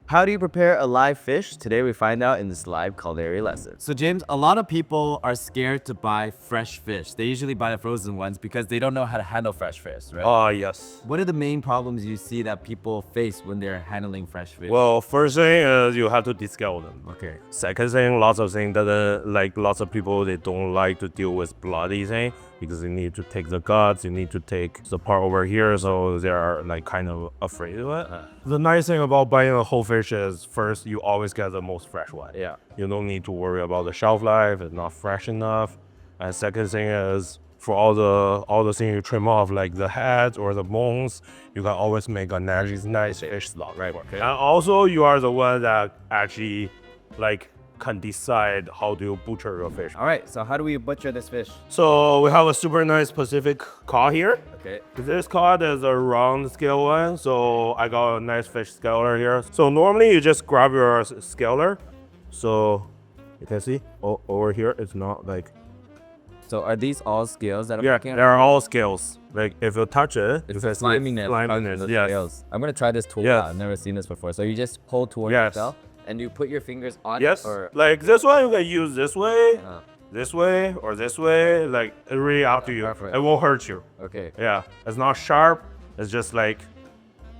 How do you prepare a live fish? Today we find out in this live culinary lesson. So James, a lot of people are scared to buy fresh fish. They usually buy the frozen ones because they don't know how to handle fresh fish, right? Yes. What are the main problems you see that people face when they're handling fresh fish? Well, first thing is you have to descale them. Okay. Second thing, lots of things that lots of people, they don't like to deal with bloody thing because you need to take the guts, you need to take the part over here, so they are like kind of afraid of it. The nice thing about buying a whole fish is first, you always get the most fresh one. Yeah. You don't need to worry about the shelf life, it's not fresh enough. And second thing is, for all the things you trim off, like the heads or the bones, you can always make a nice fish stock. Right. Okay. And also, you are the one that actually can decide how to butcher your fish. All right. So how do we butcher this fish? So we have a super nice Pacific cod here. Okay. This cod is a round scale one, so I got a nice fish scaler here. So normally you just grab your scaler. So you can see over here, it's not like. So are these all scales that I'm Yeah, looking at? they're all scales. Like if you touch it, It's you can see sliminess. sliminess. Yes. Scales. I'm gonna try this tool Yes. out. I've never seen this before. So you just pull towards Yes. yourself and you put your fingers on Yes. it, or Like this one, you can use this way, or this way. Like it's really up to you. Perfect. It won't hurt you. okay. Yeah, it's not sharp. It's just like.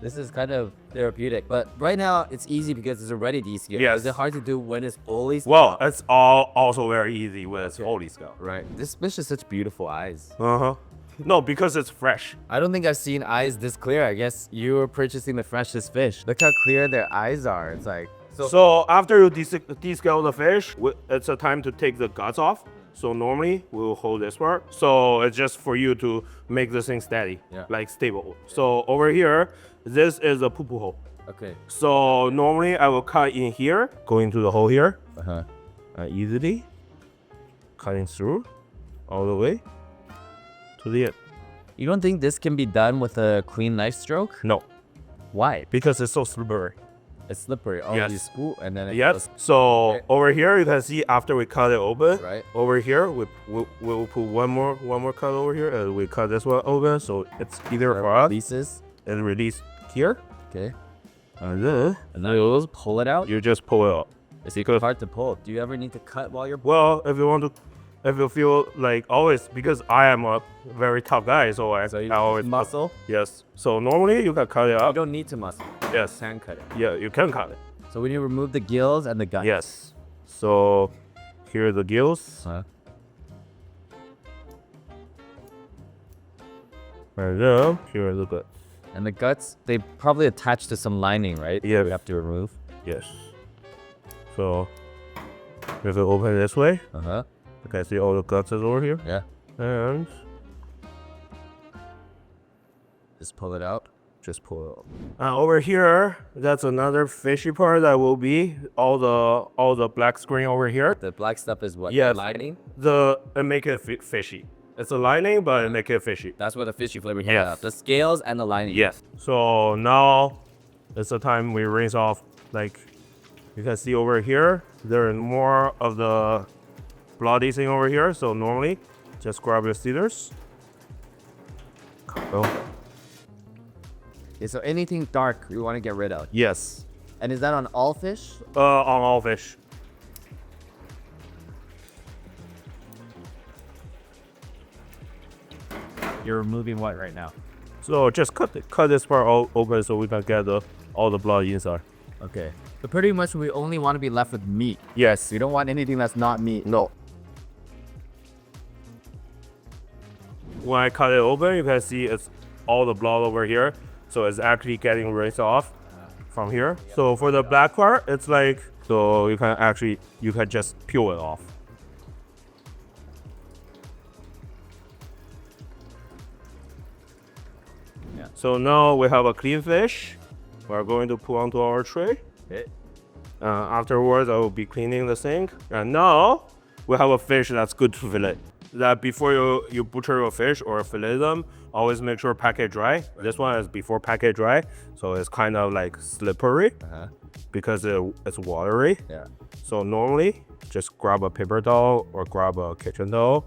This is kind of therapeutic, but right now it's easy because it's already descaled. Yes. Is it hard to do when it's fully scaled? Well, it's all also very easy with holy scale. Right. This fish has such beautiful eyes. No, because it's fresh. I don't think I've seen eyes this clear. I guess you were purchasing the freshest fish. Look how clear their eyes are. It's like So after you descale the fish, it's a time to take the guts off. So normally we'll hold this part. So it's just for you to make this thing steady, like stable. So over here, this is a poo-poo hole. okay. So normally I will cut in here, go into the hole here, easily cutting through all the way to the end. You don't think this can be done with a clean knife stroke? No, Why? because it's so slippery. It's slippery. Oh, Yes. you scoop and then it Yes. goes. So Okay. over here you can see after we cut it open. Right. Over here we will put one more cut over here, and we cut this one open. So it's either for us Pieces. and release here, Okay. and then And then you'll just pull it out. you just pull it out. It's hard to pull. Do you ever need to cut while you're Well, if you feel like always, because I am a very tough guy, so I you always muscle? Yes. So normally you can cut it You out. don't need to muscle. Yes. Hand cut it. Yeah, you can cut it. So when you remove the gills and the guts. Yes. So here are the gills. And then here are the guts. And the guts, they probably attach to some lining, right? Yeah. We have to remove. Yes. So if you open this way, Uh-huh. you can see all the guts is over here. Yeah. And Just pull it out. just pull it up. Over here, that's another fishy part that will be all the black screen over here. The black stuff is what? Yes. Lining? It make it fishy. It's a lining, but it make it fishy. That's what the fishy flavor Yes. has. The scales and the lining. Yes. So now it's the time we rinse off. Like you can see over here, there is more of the bloody thing over here. So normally, just grab your scissors. Oh. Okay, so anything dark you want to get rid of. Yes. And is that on all fish? On all fish. You're removing what right now? So just cut this part all open so we can get all the blood inside. Okay. So pretty much we only want to be left with meat. Yes. We don't want anything that's not meat. No. When I cut it open, you can see it's all the blood over here. So it's actually getting rinsed off from here. So for the black part, it's like, so you can just peel it off. Yeah. So now we have a clean fish. We're going to put onto our tray. Okay. Afterwards, I will be cleaning the sink. And now we have a fish that's good to fillet. That before you butcher your fish or fillet them, always make sure packet dry. This one is before packet dry, so it's kind of like slippery because it's watery. Yeah. So normally, just grab a paper towel or grab a kitchen towel.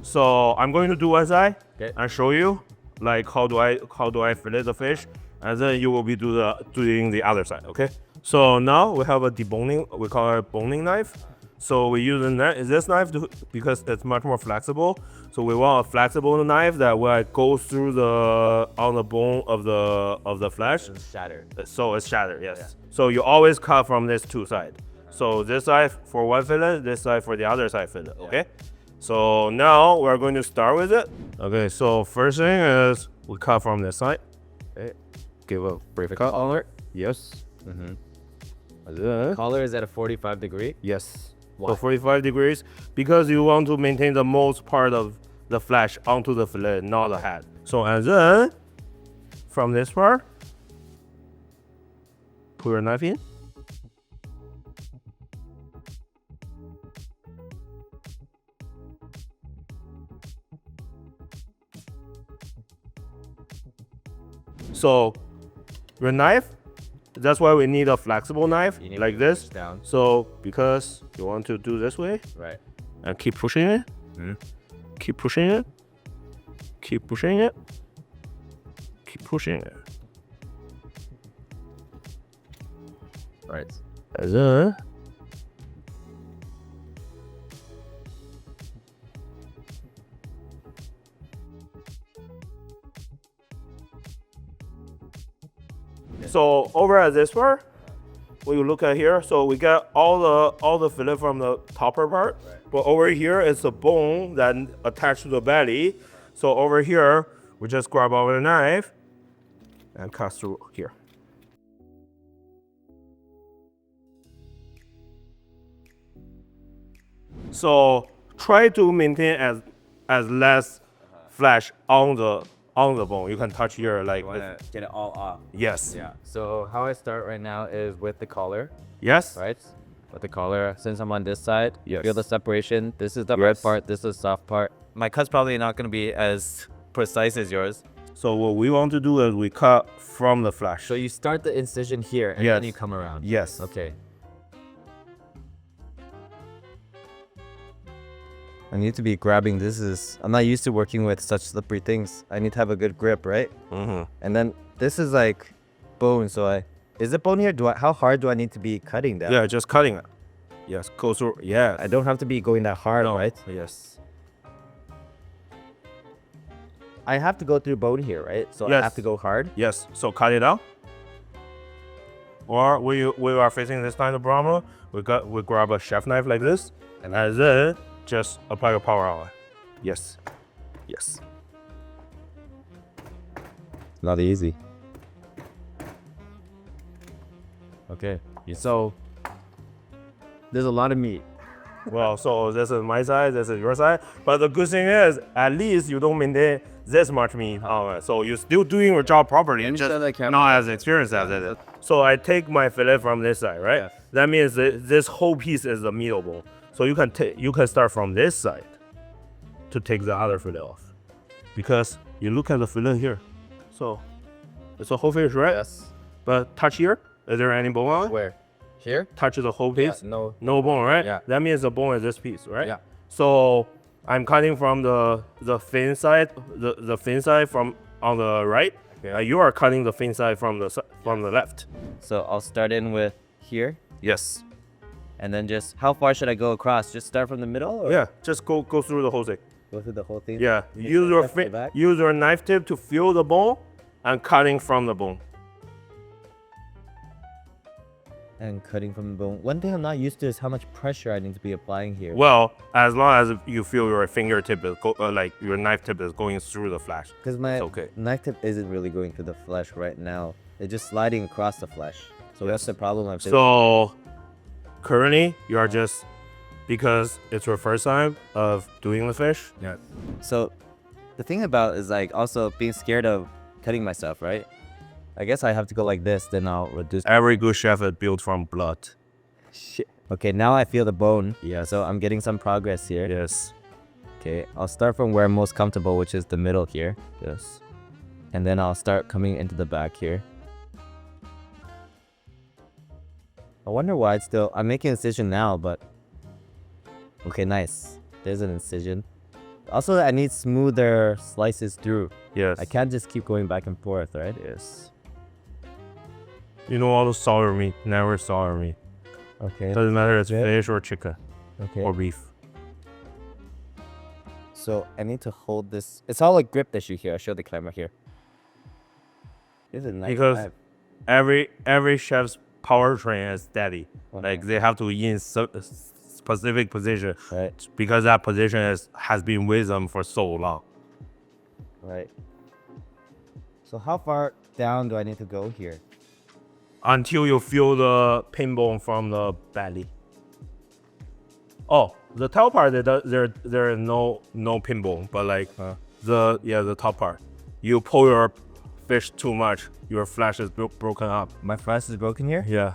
So I'm going to do one side and show you like how do I fillet the fish, and then you will be doing the other side. Okay. So now we have a deboning. We call it a boning knife. So we use this knife because it's much more flexible. So we want a flexible knife that will go through on the bone of the flesh. It's shattered. So it's shattered. Yes. Yeah. So you always cut from this two sides. So this side for one fillet, this side for the other side fillet. Okay. Yeah. So now we're going to start with it. Okay. So first thing is we cut from this side. Okay. Give a brief cut. Collar? Yes. Collar is at a 45 degree? Yes. Why? So 45 degrees because you want to maintain the most part of the flesh onto the fillet, not the head. So and then from this part, put your knife in. So your knife, that's why we need a flexible knife like this. Down. So because you want to do this way, right, and keep pushing it, keep pushing it, keep pushing it, keep pushing it. Right. And then so over at this part, when you look at here, so we get all the fillet from the topper part, right. But over here is a bone that attached to the belly. So over here, we just grab our knife and cut through here. So try to maintain as less flesh on the bone. You can touch here like wanna get it all off. Yes. Yeah. So how I start right now is with the collar. Yes. Right? With the collar. Since I'm on this side, yes. Feel the separation. This is the red part, this is the soft part. My cut's probably not gonna be as precise as yours. So what we want to do is we cut from the flesh. So you start the incision here and yes. then you come around. Yes. Okay. I need to be grabbing. I'm not used to working with such slippery things. I need to have a good grip, right? And then this is like bone. So is it bone here? How hard do I need to be cutting that? Yeah, just cutting it. Yes, go through. Yeah. I don't have to be going that hard, right? Yes. I have to go through bone here, right? So yes. I have to go hard? Yes. So cut it out. Or we are facing this kind of problem, we grab a chef knife like this, and then just apply your power on it. Yes. Yes. Not easy. Okay. So there's a lot of meat. Well, so this is my side, this is your side. But the good thing is, at least you don't maintain this much meat on it. So you're still doing your job properly, and just not as experienced as it is. So I take my fillet from this side, right? Yes. That means this whole piece is the middle bone. So you can start from this side to take the other fillet off. Because you look at the fillet here. So it's a whole fish, right? Yes. But touch here. Is there any bone on it? Where? Here? Touch the whole piece? Yeah, no bone, right? Yeah. That means the bone is this piece, right? Yeah. So I'm cutting from the fin side, the fin side from on the right. Okay. You are cutting the fin side from the left. So I'll start in with here. Yes. And then just how far should I go across? Just start from the middle? Or? Yeah. Just go through the whole thing. Go through the whole thing. Yeah. Use your knife tip to feel the bone, and cutting from the bone. And cutting from the bone. One thing I'm not used to is how much pressure I need to be applying here. Well, as long as you feel your fingertip is like your knife tip is going through the flesh. Because my knife tip isn't really going through the flesh right now. It's just sliding across the flesh. So that's the problem I'm facing. So currently, you are just, because it's your first time of doing the fish. Yeah. So the thing about is like also being scared of cutting myself, right? I guess I have to go like this, then I'll reduce. Every good chef is built from blood. Shit. Okay, now I feel the bone. Yeah, so I'm getting some progress here. Yes. Okay, I'll start from where I'm most comfortable, which is the middle here. Yes. And then I'll start coming into the back here. I wonder why it's still... I'm making an incision now, but... Okay, nice. There's an incision. Also, I need smoother slices through. Yes. I can't just keep going back and forth, right? Yes. You know, all the sour meat, never sour meat. Okay. Doesn't matter if it's fish or chicken Okay. or beef. So I need to hold this. It's all a grip issue here. I'll show the camera here. This is a nice Because knife. every chef's powertrain is steady. Like they have to in specific position, Right. because that position has been with them for so long. Right. So how far down do I need to go here? Until you feel the pin bone from the belly. Oh, the top part there is no pin bone, but like the top part. You pull your fish too much, your flesh is broken up. My flesh is broken here? Yeah.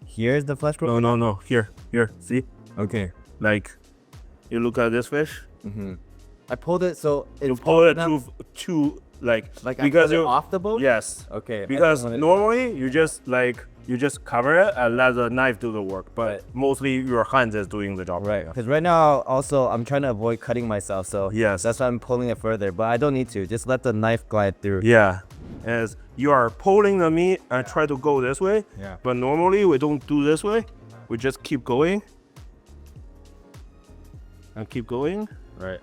Here's the flesh broken? No. Here. See? Okay. Like, you look at this fish. I pulled it so You pull it too like I because pulled it you off the bone? Yes. Okay. Because normally you just cover it and let the knife do the work, but mostly your hands is doing the job. Right. Because right now also I'm trying to avoid cutting myself, so Yes. that's why I'm pulling it further. But I don't need to. Just let the knife glide through. Yeah. As you are pulling the meat and try to go this way. Yeah. But normally we don't do this way. We just keep going. And keep going. Right.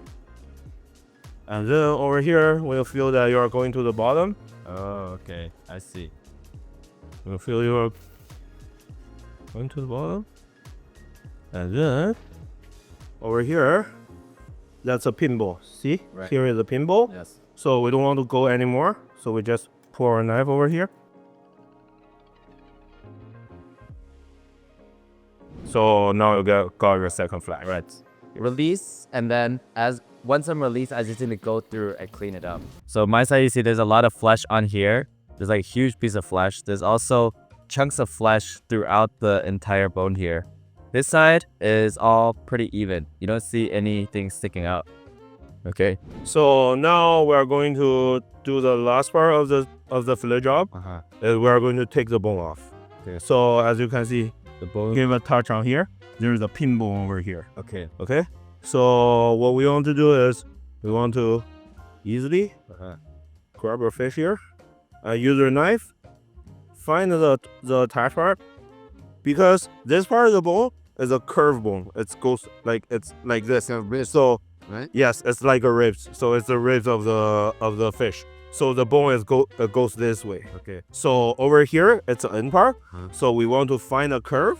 And then over here, we'll feel that you are going to the bottom. Oh, okay. I see. We'll feel you are going to the bottom. And then over here, that's a pinball. See? Right. Here is a pinball. Yes. So we don't want to go anymore. So we just pour our knife over here. So now you got your second flag. Right. Release, and then once I'm released, I just need to go through and clean it up. So my side, you see there's a lot of flesh on here. There's like a huge piece of flesh. There's also chunks of flesh throughout the entire bone here. This side is all pretty even. You don't see anything sticking out. Okay. So now we are going to do the last part of the fillet job. We are going to take the bone off. Okay. So as you can see, The bone. give a touch on here. There's a pin bone over here. Okay. Okay. So what we want to do is we want to easily grab our fish here and use your knife. Find the attached part, because this part of the bone is a curved bone. It's like this. So right? yes, it's like a ribs. So it's the ribs of the fish. So the bone goes this way. Okay. So over here, it's an end part. So we want to find a curve,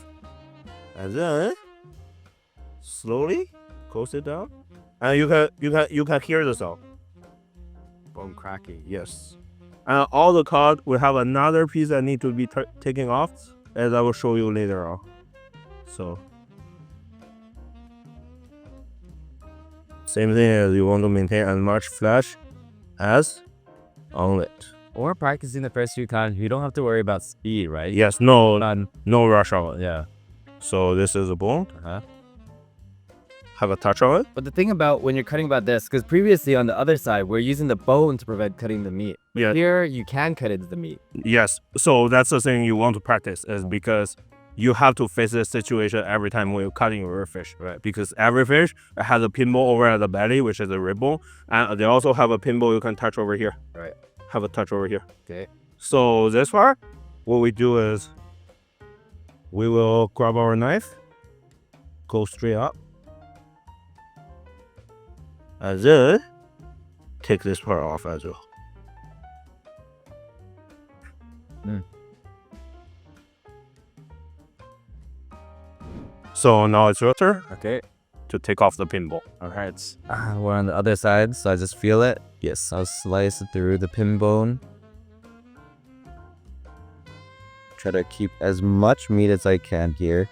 and then slowly close it down, and you can hear the sound. Bone cracking. Yes. And all the cod, we have another piece that need to be taken off, as I will show you later on. So same thing as you want to maintain as much flesh as omelet. Or practicing the first few times, you don't have to worry about speed, right? Yes, no None. rush on it. Yeah. So this is a bone. Have a touch on it. But the thing about when you're cutting about this, because previously on the other side, we're using the bone to prevent cutting the meat. Yeah. Here, you can cut into the meat. Yes. So that's the thing you want to practice, is because you have to face this situation every time when you're cutting your fish, right? Because every fish has a pinball over at the belly, which is a rib bone, and they also have a pinball you can touch over here. Right. Have a touch over here. Okay. So this part, what we do is we will grab our knife, go straight up, and then take this part off as well. So now it's your turn Okay. to take off the pinball. All right. We're on the other side, so I just feel it. Yes, I'll slice it through the pin bone. Try to keep as much meat as I can here.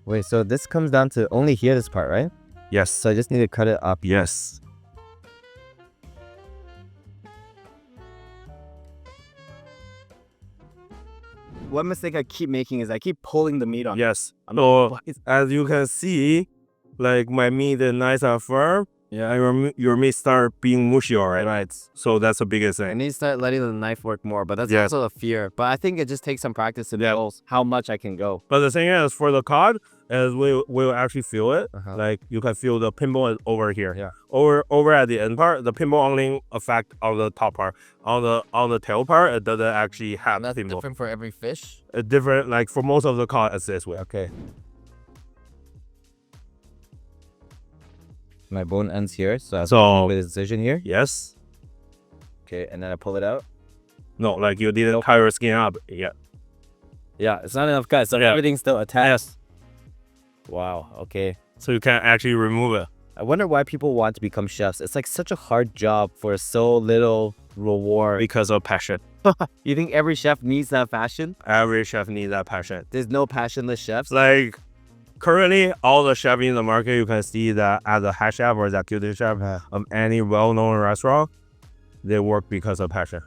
Wait, so this comes down to only here, this part, right? Yes. So I just need to cut it up. Yes. One mistake I keep making is I keep pulling the meat on. Yes. So as you can see, like my meat is nice and firm. Yeah. And your meat start being mushy already. Right. So that's the biggest I thing. need to start letting the knife work more, but that's Yes. also a fear. But I think it just takes some practice to know how much I can go. But the thing is, for the cod, as we'll actually feel it. Like you can feel the pimple is over here. Yeah. Over at the end part, the pimple only affect on the top part. On the tail part, it doesn't actually have That's pimple. different for every fish. It's different. Like for most of the cod, it's this way. Okay. My bone ends here, so I have So with incision here. yes. Okay, and then I pull it out. No, like you didn't tie your skin up. Yeah. Yeah, it's not enough guys. So Yeah. everything's still attached. Yes. Wow. Okay. So you can actually remove it. I wonder why people want to become chefs. It's like such a hard job for so little reward. Because of passion. You think every chef needs that passion? Every chef needs that passion. There's no passionless chefs. Like currently, all the chefs in the market, you can see that as a head chef or executive chef of any well-known restaurant, they work because of passion.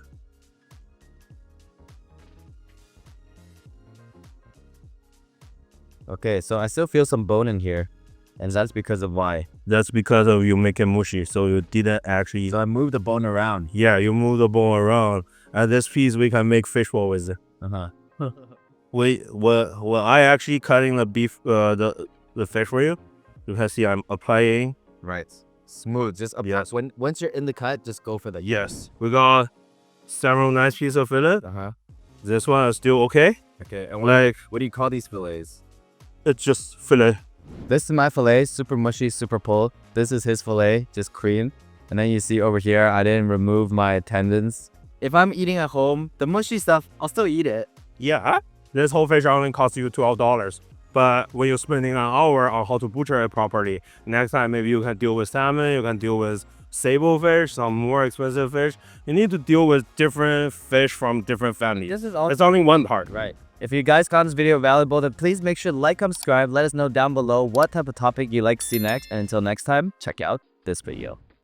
Okay, so I still feel some bone in here. And that's because of why? That's because of you make it mushy, so you didn't actually. So I moved the bone around. Yeah, you move the bone around. And this piece we can make fish roll with it. When I actually cutting the beef, the fish for you, you can see I'm applying. Right. Smooth. Just apply. Yes. Once you're in the cut, just go for the. Yes, we got several nice pieces of fillet. This one is still okay. Okay. And Like what do you call these fillets? it's just fillet. This is my fillet, super mushy, super pulled. This is his fillet, just cream. And then you see over here, I didn't remove my tendons. If I'm eating at home, the mushy stuff, I'll still eat it. Yeah, this whole fish only costs you $12. But when you're spending an hour on how to butcher it properly, next time maybe you can deal with salmon, you can deal with sable fish, some more expensive fish. You need to deal with different fish from different families. This is all. It's only one part. Right. If you guys found this video valuable, then please make sure to like, comment, subscribe. Let us know down below what type of topic you'd like to see next. And until next time, check out this video.